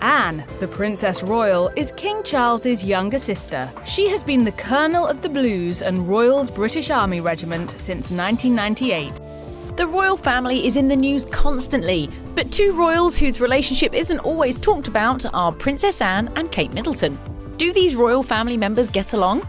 Anne, the Princess Royal, is King Charles's younger sister. She has been the Colonel of the Blues and Royal's British Army Regiment since 1998. The royal family is in the news constantly, but two royals whose relationship isn't always talked about are Princess Anne and Kate Middleton. Do these royal family members get along?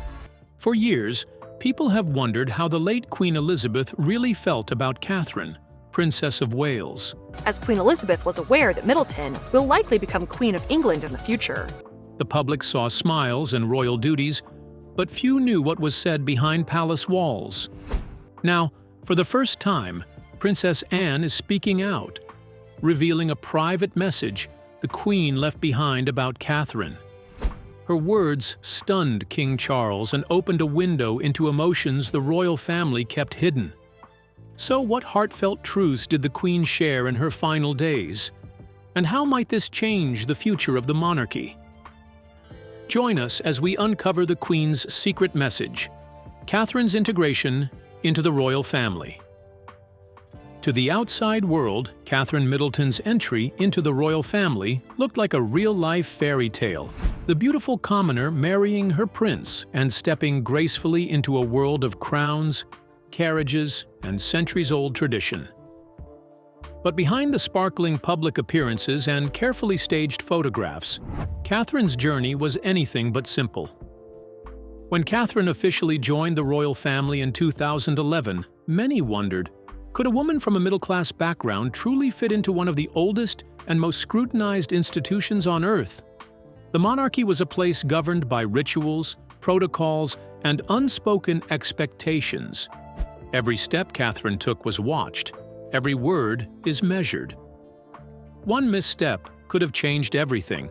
For years, people have wondered how the late Queen Elizabeth really felt about Catherine, Princess of Wales. As Queen Elizabeth was aware that Middleton will likely become Queen of England in the future. The public saw smiles and royal duties, but few knew what was said behind palace walls. Now, for the first time, Princess Anne is speaking out, revealing a private message the Queen left behind about Catherine. Her words stunned King Charles and opened a window into emotions the royal family kept hidden. So what heartfelt truths did the Queen share in her final days? And how might this change the future of the monarchy? Join us as we uncover the Queen's secret message, Catherine's integration into the royal family. To the outside world, Catherine Middleton's entry into the royal family looked like a real-life fairy tale, the beautiful commoner marrying her prince and stepping gracefully into a world of crowns, carriages, and centuries-old tradition. But behind the sparkling public appearances and carefully staged photographs, Catherine's journey was anything but simple. When Catherine officially joined the royal family in 2011, many wondered, could a woman from a middle-class background truly fit into one of the oldest and most scrutinized institutions on Earth? The monarchy was a place governed by rituals, protocols, and unspoken expectations. Every step Catherine took was watched. Every word is measured. One misstep could have changed everything.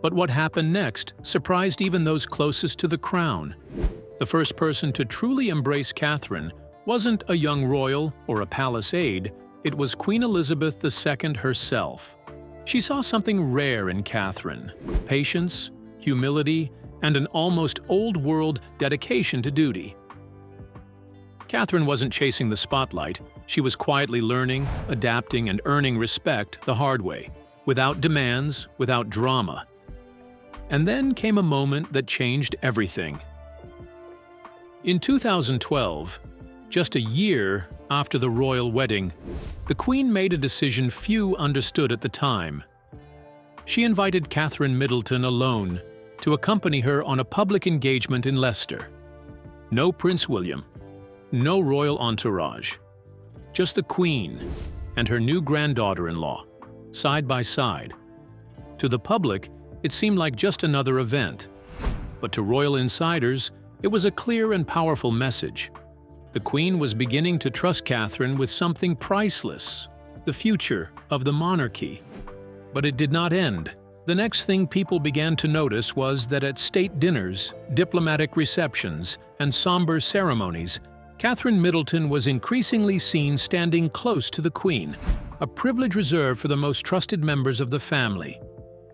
But what happened next surprised even those closest to the crown. The first person to truly embrace Catherine wasn't a young royal or a palace aide, it was Queen Elizabeth II herself. She saw something rare in Catherine: patience, humility, and an almost old-world dedication to duty. Catherine wasn't chasing the spotlight. She was quietly learning, adapting, and earning respect the hard way, without demands, without drama. And then came a moment that changed everything. In 2012, just a year after the royal wedding, the Queen made a decision few understood at the time. She invited Catherine Middleton alone to accompany her on a public engagement in Leicester. No Prince William, no royal entourage, just the Queen and her new granddaughter-in-law, side by side. To the public, it seemed like just another event, but to royal insiders, it was a clear and powerful message. The Queen was beginning to trust Catherine with something priceless, the future of the monarchy. But it did not end. The next thing people began to notice was that at state dinners, diplomatic receptions, and somber ceremonies, Catherine Middleton was increasingly seen standing close to the Queen, a privilege reserved for the most trusted members of the family.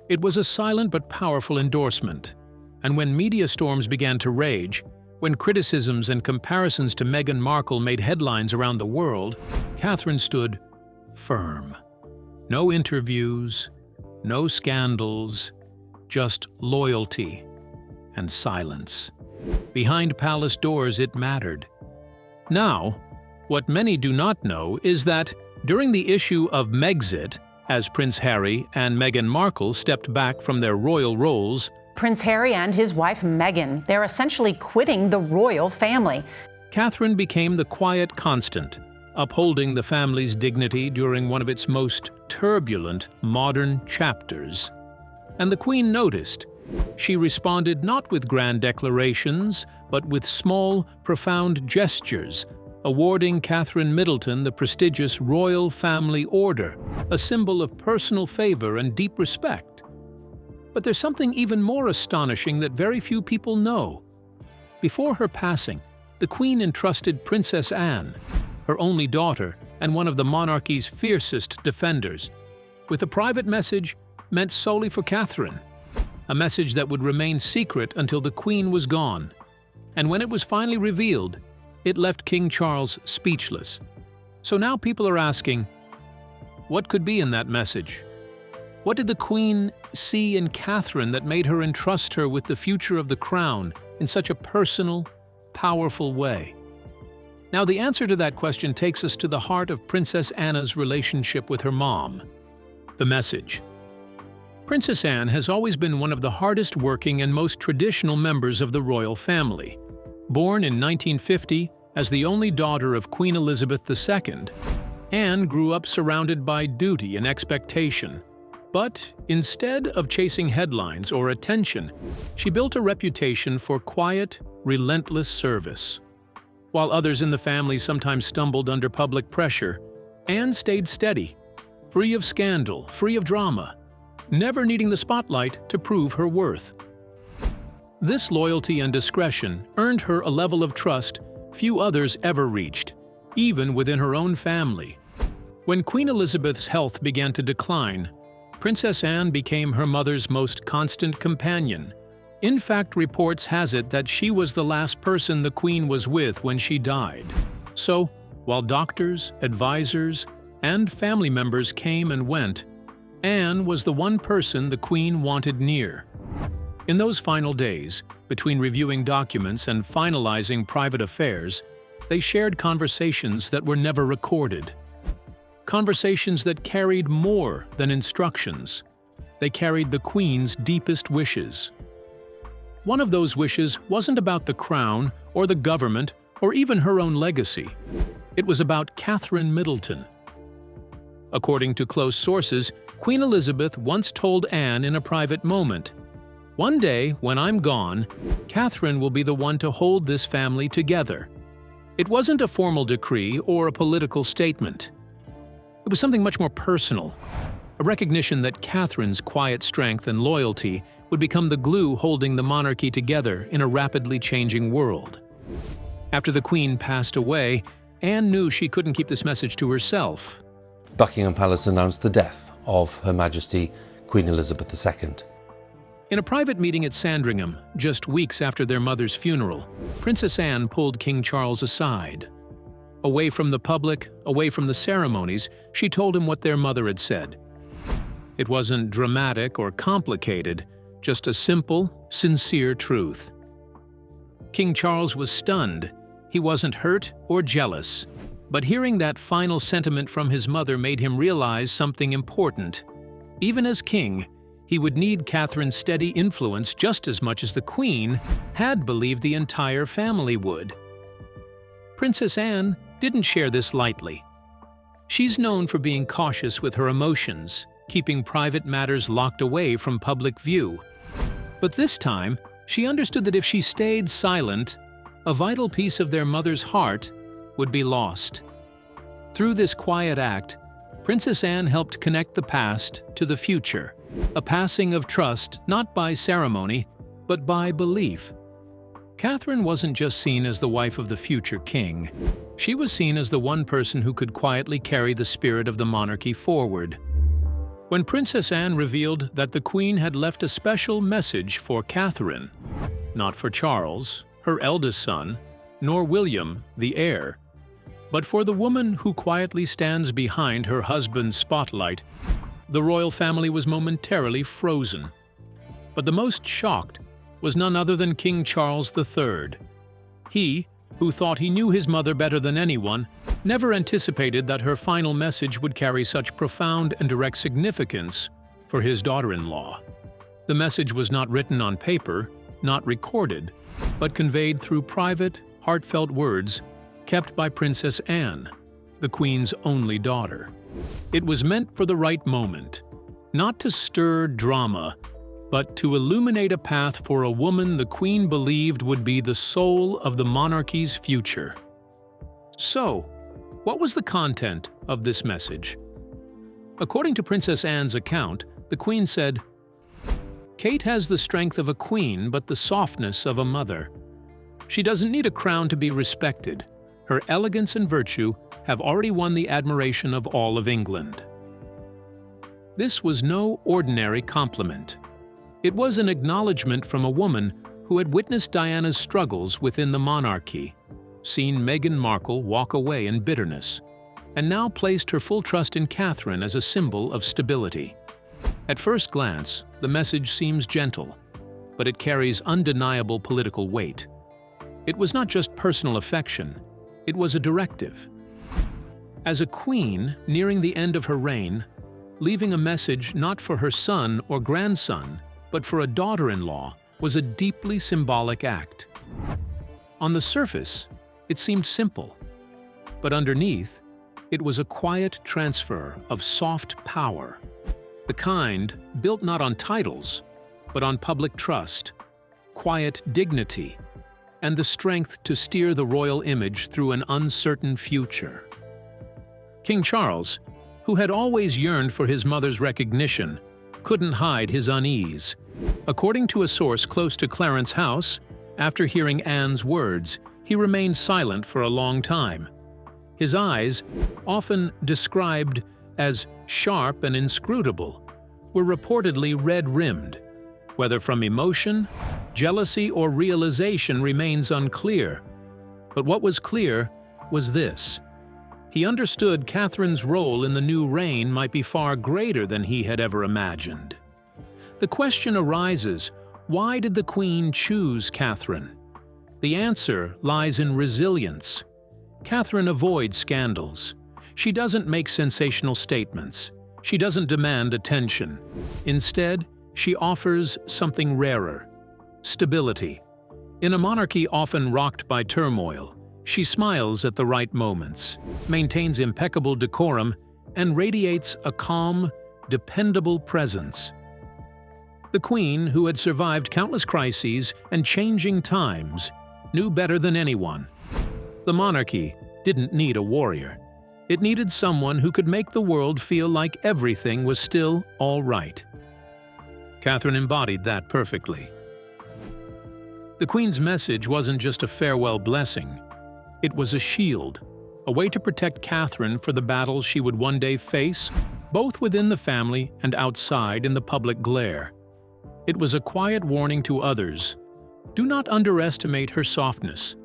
It was a silent but powerful endorsement, and when media storms began to rage, when criticisms and comparisons to Meghan Markle made headlines around the world, Catherine stood firm. No interviews, no scandals, just loyalty and silence. Behind palace doors, it mattered. Now, what many do not know is that during the issue of Megxit, as Prince Harry and Meghan Markle stepped back from their royal roles, Prince Harry and his wife Meghan, they're essentially quitting the royal family. Catherine became the quiet constant, upholding the family's dignity during one of its most turbulent modern chapters. And the Queen noticed. She responded not with grand declarations, but with small, profound gestures, awarding Catherine Middleton the prestigious Royal Family Order, a symbol of personal favor and deep respect. But there's something even more astonishing that very few people know. Before her passing, the Queen entrusted Princess Anne, her only daughter and one of the monarchy's fiercest defenders, with a private message meant solely for Catherine, a message that would remain secret until the Queen was gone. And when it was finally revealed, it left King Charles speechless. So now people are asking, what could be in that message? What did the Queen see in Catherine that made her entrust her with the future of the crown in such a personal, powerful way? Now, the answer to that question takes us to the heart of Princess Anna's relationship with her mom. The message. Princess Anne has always been one of the hardest working and most traditional members of the royal family. Born in 1950 as the only daughter of Queen Elizabeth II, Anne grew up surrounded by duty and expectation. But instead of chasing headlines or attention, she built a reputation for quiet, relentless service. While others in the family sometimes stumbled under public pressure, Anne stayed steady, free of scandal, free of drama, never needing the spotlight to prove her worth. This loyalty and discretion earned her a level of trust few others ever reached, even within her own family. When Queen Elizabeth's health began to decline, Princess Anne became her mother's most constant companion. In fact, reports has it that she was the last person the Queen was with when she died. So, while doctors, advisors, and family members came and went, Anne was the one person the Queen wanted near. In those final days, between reviewing documents and finalizing private affairs, they shared conversations that were never recorded. Conversations that carried more than instructions. They carried the Queen's deepest wishes. One of those wishes wasn't about the crown or the government or even her own legacy. It was about Catherine Middleton. According to close sources, Queen Elizabeth once told Anne in a private moment, "One day, when I'm gone, Catherine will be the one to hold this family together." It wasn't a formal decree or a political statement. It was something much more personal, a recognition that Catherine's quiet strength and loyalty would become the glue holding the monarchy together in a rapidly changing world. After the Queen passed away, Anne knew she couldn't keep this message to herself. Buckingham Palace announced the death of Her Majesty Queen Elizabeth II. In a private meeting at Sandringham, just weeks after their mother's funeral, Princess Anne pulled King Charles aside. Away from the public, away from the ceremonies, she told him what their mother had said. It wasn't dramatic or complicated, just a simple, sincere truth. King Charles was stunned. He wasn't hurt or jealous. But hearing that final sentiment from his mother made him realize something important. Even as king, he would need Catherine's steady influence just as much as the Queen had believed the entire family would. Princess Anne didn't share this lightly. She's known for being cautious with her emotions, keeping private matters locked away from public view. But this time, she understood that if she stayed silent, a vital piece of their mother's heart would be lost. Through this quiet act, Princess Anne helped connect the past to the future, a passing of trust not by ceremony, but by belief. Catherine wasn't just seen as the wife of the future king. She was seen as the one person who could quietly carry the spirit of the monarchy forward. When Princess Anne revealed that the Queen had left a special message for Catherine, not for Charles, her eldest son, nor William, the heir, but for the woman who quietly stands behind her husband's spotlight, the royal family was momentarily frozen. But the most shocked was none other than King Charles III. He, who thought he knew his mother better than anyone, never anticipated that her final message would carry such profound and direct significance for his daughter-in-law. The message was not written on paper, not recorded, but conveyed through private, heartfelt words kept by Princess Anne, the Queen's only daughter. It was meant for the right moment, not to stir drama, but to illuminate a path for a woman the Queen believed would be the soul of the monarchy's future. So, what was the content of this message? According to Princess Anne's account, the Queen said, "Kate has the strength of a queen but the softness of a mother. She doesn't need a crown to be respected. Her elegance and virtue have already won the admiration of all of England." This was no ordinary compliment. It was an acknowledgement from a woman who had witnessed Diana's struggles within the monarchy, seen Meghan Markle walk away in bitterness, and now placed her full trust in Catherine as a symbol of stability. At first glance, the message seems gentle, but it carries undeniable political weight. It was not just personal affection, it was a directive. As a queen nearing the end of her reign, leaving a message not for her son or grandson, but for a daughter-in-law was a deeply symbolic act. On the surface, it seemed simple, but underneath, it was a quiet transfer of soft power, the kind built not on titles, but on public trust, quiet dignity, and the strength to steer the royal image through an uncertain future. King Charles, who had always yearned for his mother's recognition, couldn't hide his unease. According to a source close to Clarence House, after hearing Anne's words, he remained silent for a long time. His eyes, often described as sharp and inscrutable, were reportedly red-rimmed. Whether from emotion, jealousy, or realization remains unclear. But what was clear was this: he understood Catherine's role in the new reign might be far greater than he had ever imagined. The question arises, why did the Queen choose Catherine? The answer lies in resilience. Catherine avoids scandals. She doesn't make sensational statements. She doesn't demand attention. Instead, she offers something rarer: stability. In a monarchy often rocked by turmoil, she smiles at the right moments, maintains impeccable decorum, and radiates a calm, dependable presence. The Queen, who had survived countless crises and changing times, knew better than anyone. The monarchy didn't need a warrior. It needed someone who could make the world feel like everything was still all right. Catherine embodied that perfectly. The Queen's message wasn't just a farewell blessing. It was a shield, a way to protect Catherine for the battles she would one day face, both within the family and outside in the public glare. It was a quiet warning to others: do not underestimate her softness.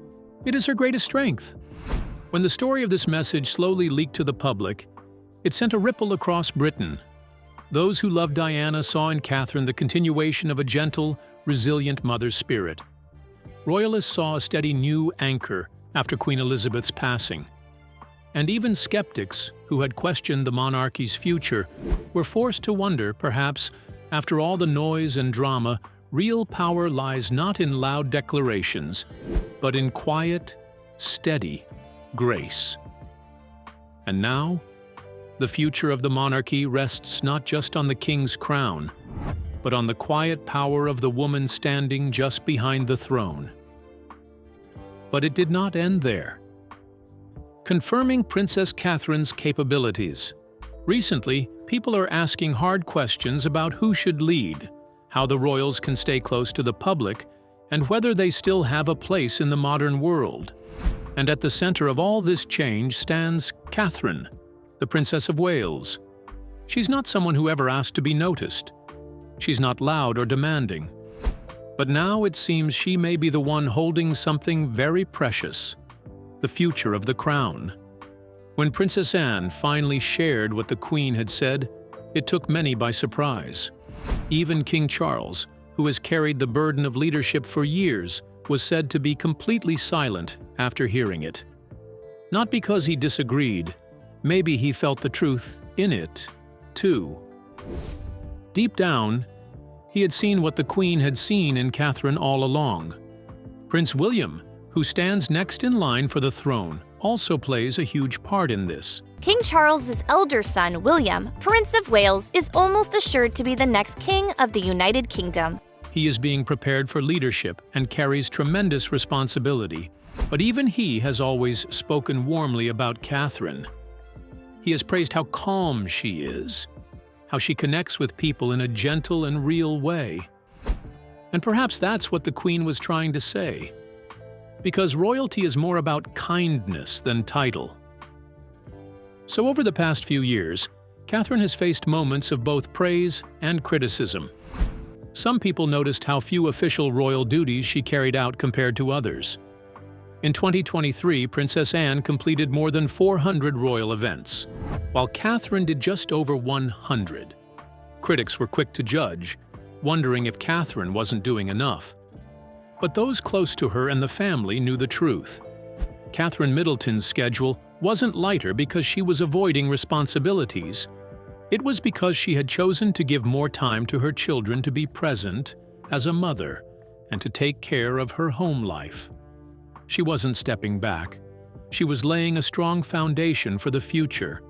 It is her greatest strength. When the story of this message slowly leaked to the public, it sent a ripple across Britain. Those who loved Diana saw in Catherine the continuation of a gentle, resilient mother's spirit. Royalists saw a steady new anchor after Queen Elizabeth's passing. And even skeptics who had questioned the monarchy's future were forced to wonder, perhaps, after all the noise and drama, real power lies not in loud declarations, but in quiet, steady grace. And now, the future of the monarchy rests not just on the king's crown, but on the quiet power of the woman standing just behind the throne. But it did not end there. Confirming Princess Catherine's capabilities. Recently, people are asking hard questions about who should lead, how the royals can stay close to the public, and whether they still have a place in the modern world. And at the center of all this change stands Catherine, the Princess of Wales. She's not someone who ever asked to be noticed. She's not loud or demanding. But now it seems she may be the one holding something very precious: the future of the crown. When Princess Anne finally shared what the Queen had said, it took many by surprise. Even King Charles, who has carried the burden of leadership for years, was said to be completely silent after hearing it. Not because he disagreed, maybe he felt the truth in it, too. Deep down, he had seen what the Queen had seen in Catherine all along. Prince William, who stands next in line for the throne, also plays a huge part in this. King Charles's elder son, William, Prince of Wales, is almost assured to be the next king of the United Kingdom. He is being prepared for leadership and carries tremendous responsibility. But even he has always spoken warmly about Catherine. He has praised how calm she is, how she connects with people in a gentle and real way. And perhaps that's what the Queen was trying to say. Because royalty is more about kindness than title. So over the past few years, Catherine has faced moments of both praise and criticism. Some people noticed how few official royal duties she carried out compared to others. In 2023, Princess Anne completed more than 400 royal events, while Catherine did just over 100. Critics were quick to judge, wondering if Catherine wasn't doing enough. But those close to her and the family knew the truth. Catherine Middleton's schedule wasn't lighter because she was avoiding responsibilities. It was because she had chosen to give more time to her children to be present as a mother and to take care of her home life. She wasn't stepping back. She was laying a strong foundation for the future.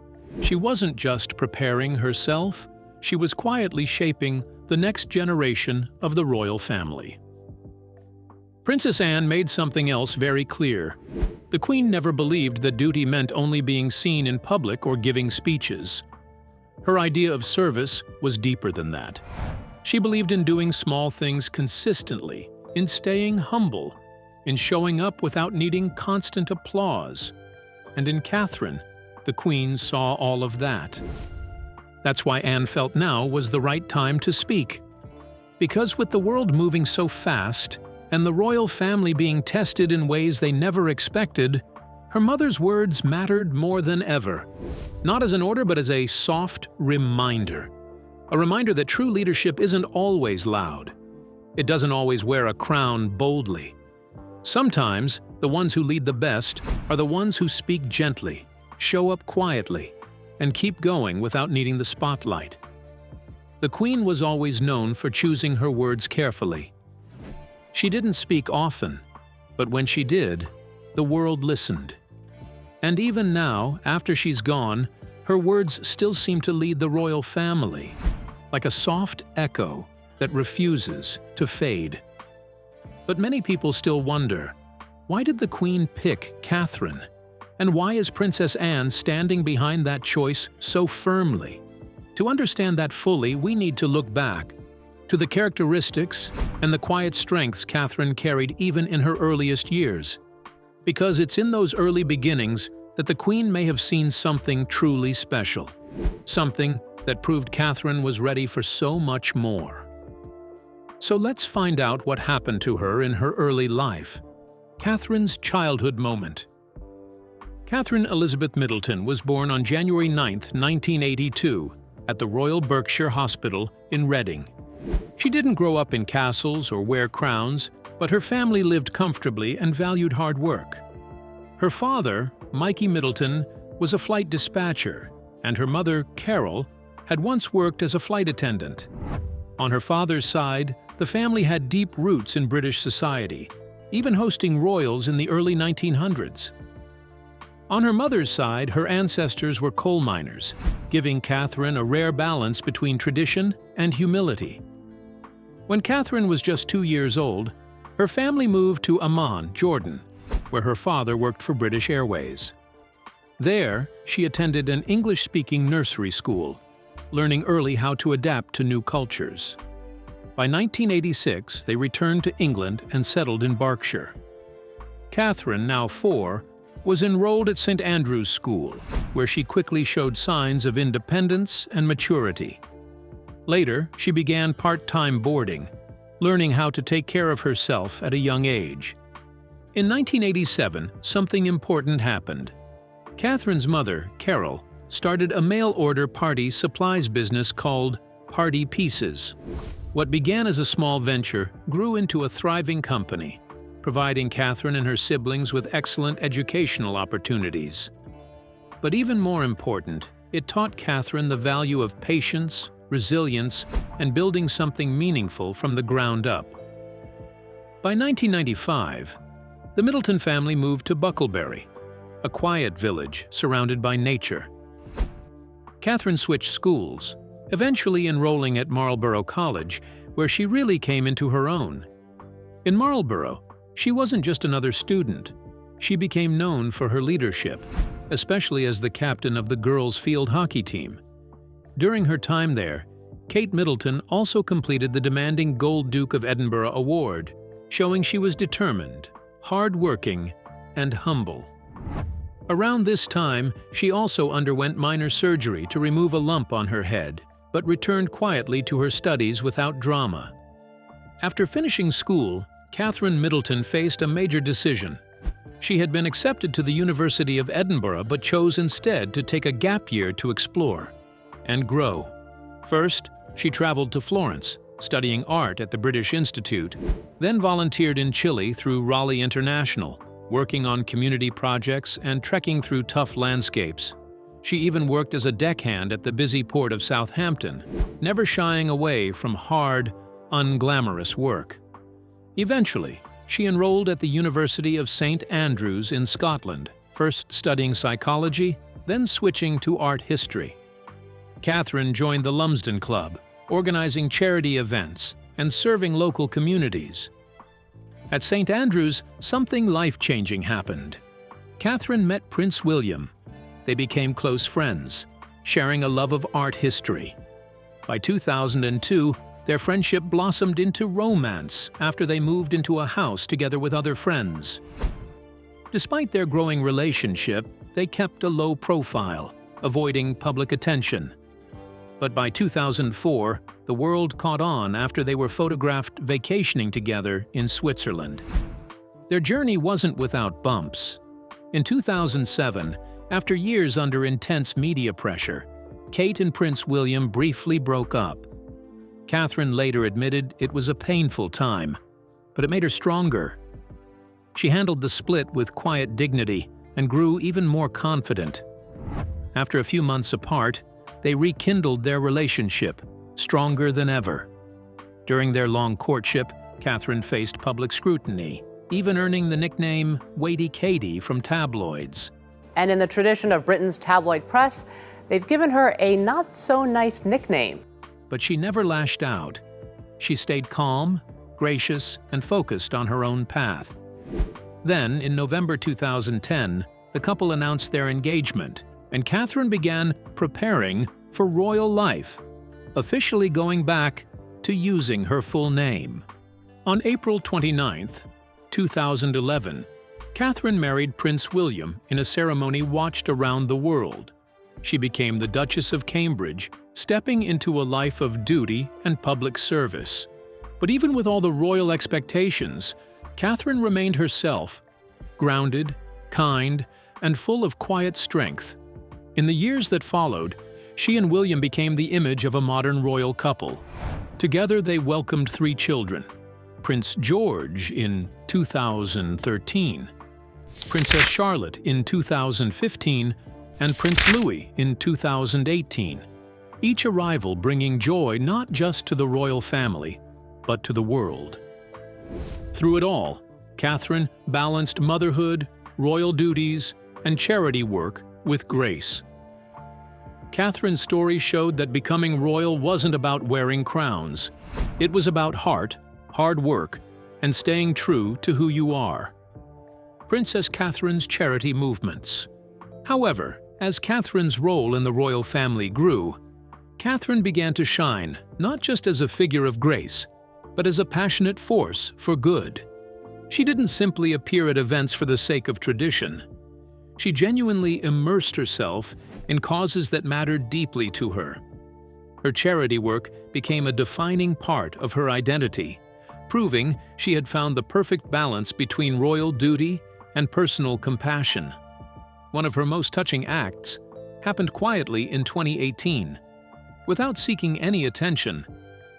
She wasn't just preparing herself, she was quietly shaping the next generation of the royal family. Princess Anne made something else very clear. The Queen never believed that duty meant only being seen in public or giving speeches. Her idea of service was deeper than that. She believed in doing small things consistently, in staying humble, in showing up without needing constant applause. And in Catherine, the Queen saw all of that. That's why Anne felt now was the right time to speak. Because with the world moving so fast, and the royal family being tested in ways they never expected, her mother's words mattered more than ever. Not as an order, but as a soft reminder. A reminder that true leadership isn't always loud. It doesn't always wear a crown boldly. Sometimes, the ones who lead the best are the ones who speak gently, show up quietly, and keep going without needing the spotlight. The Queen was always known for choosing her words carefully. She didn't speak often, but when she did, the world listened. And even now, after she's gone, her words still seem to lead the royal family, like a soft echo that refuses to fade. But many people still wonder, why did the Queen pick Catherine? And why is Princess Anne standing behind that choice so firmly? To understand that fully, we need to look back to the characteristics and the quiet strengths Catherine carried even in her earliest years. Because it's in those early beginnings that the Queen may have seen something truly special. Something that proved Catherine was ready for so much more. So let's find out what happened to her in her early life. Catherine's childhood moment. Catherine Elizabeth Middleton was born on January 9, 1982, at the Royal Berkshire Hospital in Reading. She didn't grow up in castles or wear crowns, but her family lived comfortably and valued hard work. Her father, Mikey Middleton, was a flight dispatcher, and her mother, Carol, had once worked as a flight attendant. On her father's side, the family had deep roots in British society, even hosting royals in the early 1900s. On her mother's side, her ancestors were coal miners, giving Catherine a rare balance between tradition and humility. When Catherine was just 2 years old, her family moved to Amman, Jordan, where her father worked for British Airways. There, she attended an English-speaking nursery school, learning early how to adapt to new cultures. By 1986, they returned to England and settled in Berkshire. Catherine, now 4, was enrolled at St. Andrew's School, where she quickly showed signs of independence and maturity. Later, she began part-time boarding, learning how to take care of herself at a young age. In 1987, something important happened. Catherine's mother, Carol, started a mail-order party supplies business called Party Pieces. What began as a small venture grew into a thriving company, providing Catherine and her siblings with excellent educational opportunities. But even more important, it taught Catherine the value of patience, resilience, and building something meaningful from the ground up. By 1995, the Middleton family moved to Bucklebury, a quiet village surrounded by nature. Catherine switched schools, eventually enrolling at Marlboro College, where she really came into her own. In Marlboro, she wasn't just another student. She became known for her leadership, especially as the captain of the girls' field hockey team. During her time there, Kate Middleton also completed the demanding Gold Duke of Edinburgh Award, showing she was determined, hard-working, and humble. Around this time, she also underwent minor surgery to remove a lump on her head, but returned quietly to her studies without drama. After finishing school, Catherine Middleton faced a major decision. She had been accepted to the University of Edinburgh but chose instead to take a gap year to explore and grow. First, She traveled to Florence, studying art at the British Institute, then volunteered in Chile through Raleigh International, working on community projects and trekking through tough landscapes. She even worked as a deckhand at the busy port of Southampton, never shying away from hard, unglamorous work. Eventually, she enrolled at the University of St. Andrews in Scotland, first studying psychology, then switching to art history. Catherine joined the Lumsden Club, organizing charity events and serving local communities. At St. Andrews, something life-changing happened. Catherine met Prince William. They became close friends, sharing a love of art history. By 2002, their friendship blossomed into romance after they moved into a house together with other friends. Despite their growing relationship, they kept a low profile, avoiding public attention. But by 2004, the world caught on after they were photographed vacationing together in Switzerland. Their journey wasn't without bumps. In 2007, after years under intense media pressure, Kate and Prince William briefly broke up. Catherine later admitted it was a painful time, but it made her stronger. She handled the split with quiet dignity and grew even more confident. After a few months apart, they rekindled their relationship, stronger than ever. During their long courtship, Catherine faced public scrutiny, even earning the nickname Weighty Katie from tabloids. And in the tradition of Britain's tabloid press, they've given her a not-so-nice nickname. But she never lashed out. She stayed calm, gracious, and focused on her own path. Then, in November 2010, the couple announced their engagement, and Catherine began preparing for royal life, officially going back to using her full name. On April 29, 2011, Catherine married Prince William in a ceremony watched around the world. She became the Duchess of Cambridge, stepping into a life of duty and public service. But even with all the royal expectations, Catherine remained herself, grounded, kind, and full of quiet strength. In the years that followed, she and William became the image of a modern royal couple. Together they welcomed 3 children: Prince George in 2013, Princess Charlotte in 2015, and Prince Louis in 2018. Each arrival bringing joy not just to the royal family, but to the world. Through it all, Catherine balanced motherhood, royal duties, and charity work with grace. Catherine's story showed that becoming royal wasn't about wearing crowns. It was about heart, hard work, and staying true to who you are. Princess Catherine's charity movements. However, as Catherine's role in the royal family grew, Catherine began to shine not just as a figure of grace, but as a passionate force for good. She didn't simply appear at events for the sake of tradition. She genuinely immersed herself in causes that mattered deeply to her. Her charity work became a defining part of her identity, proving she had found the perfect balance between royal duty and personal compassion. One of her most touching acts happened quietly in 2018. Without seeking any attention,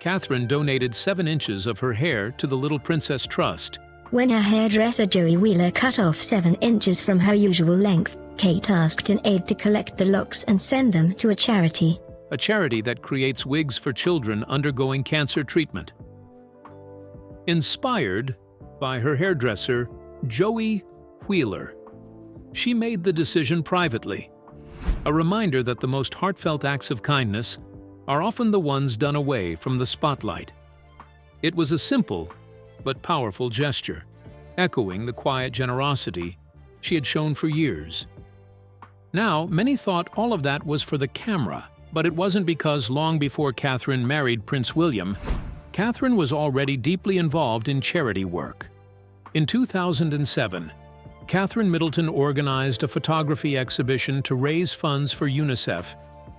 Catherine donated 7 inches of her hair to the Little Princess Trust. When her hairdresser Joey Wheeler cut off 7 inches from her usual length, Kate asked an aide to collect the locks and send them to a charity. A charity that creates wigs for children undergoing cancer treatment. Inspired by her hairdresser, Joey Wheeler, she made the decision privately. A reminder that the most heartfelt acts of kindness are often the ones done away from the spotlight. It was a simple but powerful gesture, echoing the quiet generosity she had shown for years. Now, many thought all of that was for the camera, but it wasn't, because long before Catherine married Prince William, Catherine was already deeply involved in charity work. In 2007, Catherine Middleton organized a photography exhibition to raise funds for UNICEF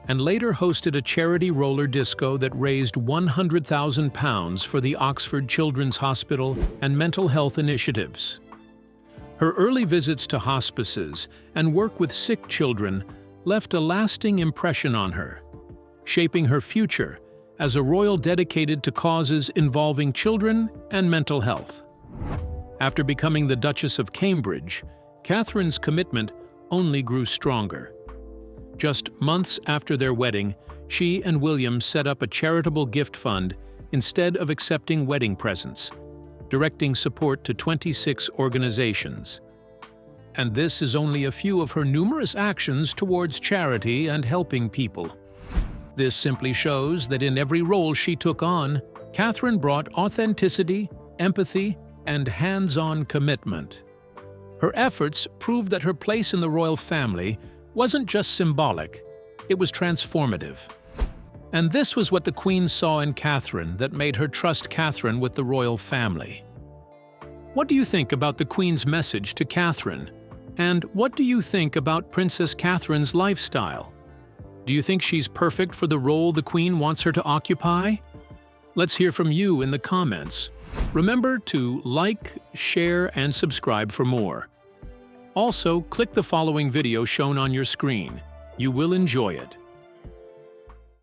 and later hosted a charity roller disco that raised £100,000 for the Oxford Children's Hospital and mental health initiatives. Her early visits to hospices and work with sick children left a lasting impression on her, shaping her future as a royal dedicated to causes involving children and mental health. After becoming the Duchess of Cambridge, Catherine's commitment only grew stronger. Just months after their wedding, she and William set up a charitable gift fund instead of accepting wedding presents, directing support to 26 organizations. And this is only a few of her numerous actions towards charity and helping people. This simply shows that in every role she took on, Catherine brought authenticity, empathy, and hands-on commitment. Her efforts proved that her place in the royal family wasn't just symbolic, it was transformative. And this was what the Queen saw in Catherine that made her trust Catherine with the royal family. What do you think about the Queen's message to Catherine? And what do you think about Princess Catherine's lifestyle? Do you think she's perfect for the role the Queen wants her to occupy? Let's hear from you in the comments. Remember to like, share, and subscribe for more. Also, click the following video shown on your screen. You will enjoy it.